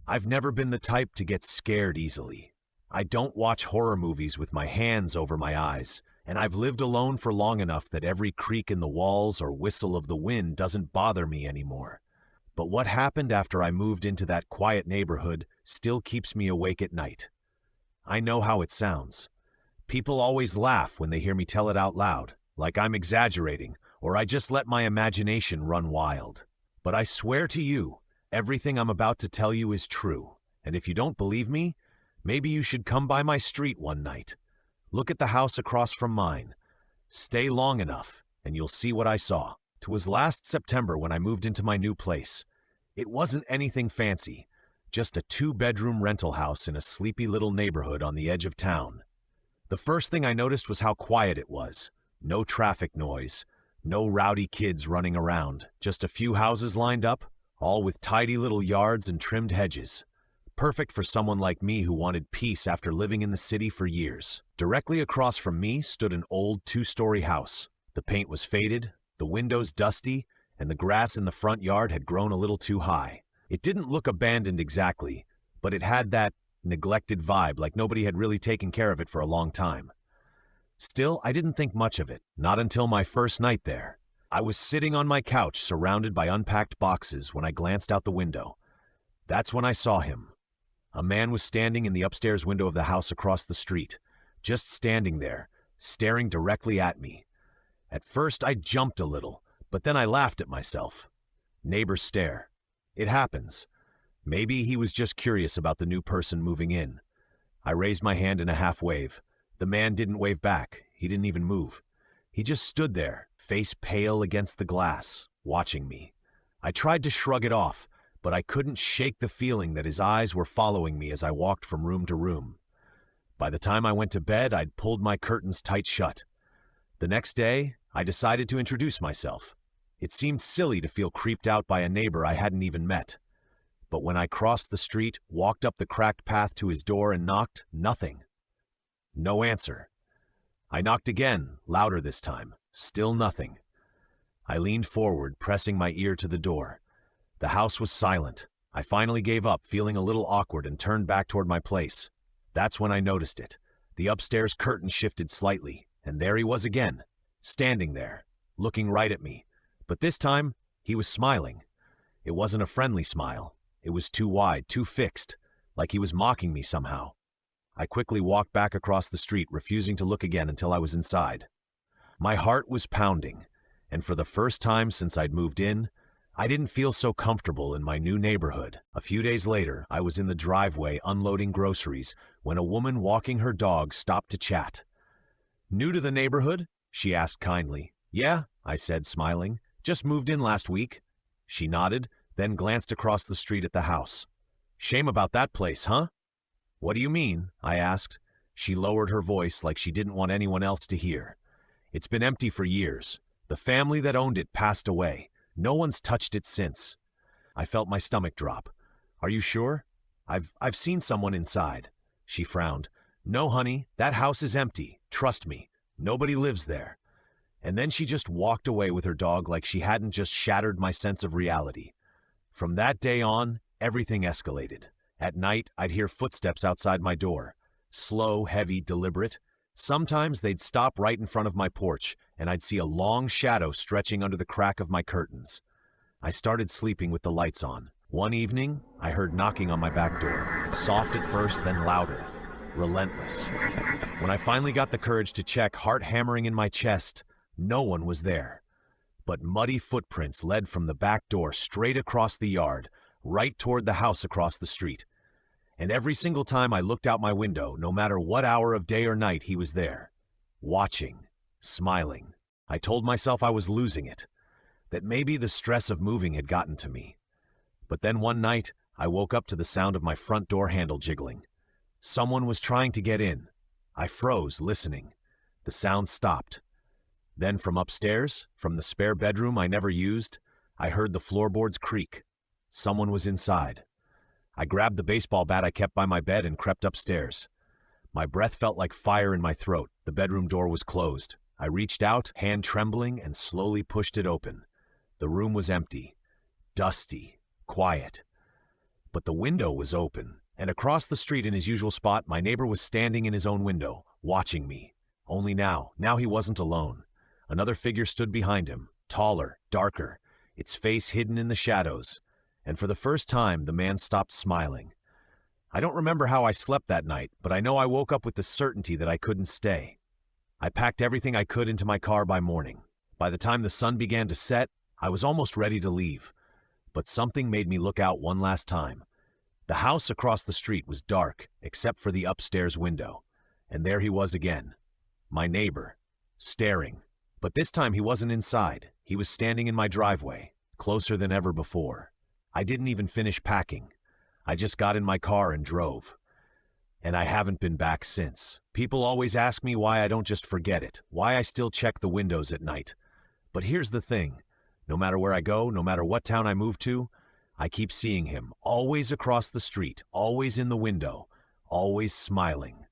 I've never been the type to get scared easily. I don't watch horror movies with my hands over my eyes, and I've lived alone for long enough that every creak in the walls or whistle of the wind doesn't bother me anymore. But what happened after I moved into that quiet neighborhood still keeps me awake at night. I know how it sounds. People always laugh when they hear me tell it out loud, like I'm exaggerating, or I just let my imagination run wild. But I swear to you, everything I'm about to tell you is true, and if you don't believe me, maybe you should come by my street one night. Look at the house across from mine. Stay long enough, and you'll see what I saw. It was last September when I moved into my new place. It wasn't anything fancy, just a 2-bedroom rental house in a sleepy little neighborhood on the edge of town. The first thing I noticed was how quiet it was. No traffic noise, no rowdy kids running around, just a few houses lined up, all with tidy little yards and trimmed hedges. Perfect for someone like me who wanted peace after living in the city for years. Directly across from me stood an old 2-story house. The paint was faded, the windows dusty, and the grass in the front yard had grown a little too high. It didn't look abandoned exactly, but it had that neglected vibe, like nobody had really taken care of it for a long time. Still, I didn't think much of it, not until my first night there. I was sitting on my couch surrounded by unpacked boxes when I glanced out the window. That's when I saw him. A man was standing in the upstairs window of the house across the street, just standing there, staring directly at me. At first I jumped a little, but then I laughed at myself. Neighbors stare. It happens. Maybe he was just curious about the new person moving in. I raised my hand in a half wave. The man didn't wave back. He didn't even move. He just stood there, face pale against the glass, watching me. I tried to shrug it off, but I couldn't shake the feeling that his eyes were following me as I walked from room to room. By the time I went to bed, I'd pulled my curtains tight shut. The next day, I decided to introduce myself. It seemed silly to feel creeped out by a neighbor I hadn't even met. But when I crossed the street, walked up the cracked path to his door and knocked, nothing. No answer. I knocked again, louder this time. Still nothing. I leaned forward, pressing my ear to the door. The house was silent. I finally gave up, feeling a little awkward, and turned back toward my place. That's when I noticed it. The upstairs curtain shifted slightly, and there he was again, standing there, looking right at me. But this time, he was smiling. It wasn't a friendly smile. It was too wide, too fixed, like he was mocking me somehow. I quickly walked back across the street, refusing to look again until I was inside. My heart was pounding, and for the first time since I'd moved in, I didn't feel so comfortable in my new neighborhood. A few days later, I was in the driveway unloading groceries when a woman walking her dog stopped to chat. "New to the neighborhood?" she asked kindly. "Yeah," I said, smiling. "Just moved in last week." She nodded, then glanced across the street at the house. "Shame about that place, huh?" "What do you mean?" I asked. She lowered her voice like she didn't want anyone else to hear. "It's been empty for years. The family that owned it passed away. No one's touched it since." I felt my stomach drop. "Are you sure?" I've seen someone inside." She frowned. "No, honey, that house is empty. Trust me. Nobody lives there." And then she just walked away with her dog like she hadn't just shattered my sense of reality. From that day on, everything escalated. At night, I'd hear footsteps outside my door. Slow, heavy, deliberate. Sometimes they'd stop right in front of my porch, and I'd see a long shadow stretching under the crack of my curtains. I started sleeping with the lights on. One evening, I heard knocking on my back door. Soft at first, then louder. Relentless. When I finally got the courage to check, heart hammering in my chest, no one was there. But muddy footprints led from the back door straight across the yard, right toward the house across the street. And every single time I looked out my window, no matter what hour of day or night, he was there. Watching. Smiling. I told myself I was losing it. That maybe the stress of moving had gotten to me. But then one night, I woke up to the sound of my front door handle jiggling. Someone was trying to get in. I froze, listening. The sound stopped. Then from upstairs, from the spare bedroom I never used, I heard the floorboards creak. Someone was inside. I grabbed the baseball bat I kept by my bed and crept upstairs. My breath felt like fire in my throat. The bedroom door was closed. I reached out, hand trembling, and slowly pushed it open. The room was empty, dusty, quiet. but the window was open. And across the street in his usual spot, my neighbor was standing in his own window, watching me. Only now he wasn't alone. Another figure stood behind him, taller, darker, its face hidden in the shadows. And for the first time, the man stopped smiling. I don't remember how I slept that night, but I know I woke up with the certainty that I couldn't stay. I packed everything I could into my car by morning. By the time the sun began to set, I was almost ready to leave. But something made me look out one last time. The house across the street was dark, except for the upstairs window. And there he was again, my neighbor, staring. But this time he wasn't inside. He was standing in my driveway, closer than ever before. I didn't even finish packing. I just got in my car and drove. And I haven't been back since. People always ask me why I don't just forget it, why I still check the windows at night. But here's the thing. No matter where I go, no matter what town I move to, I keep seeing him, always across the street, always in the window, always smiling.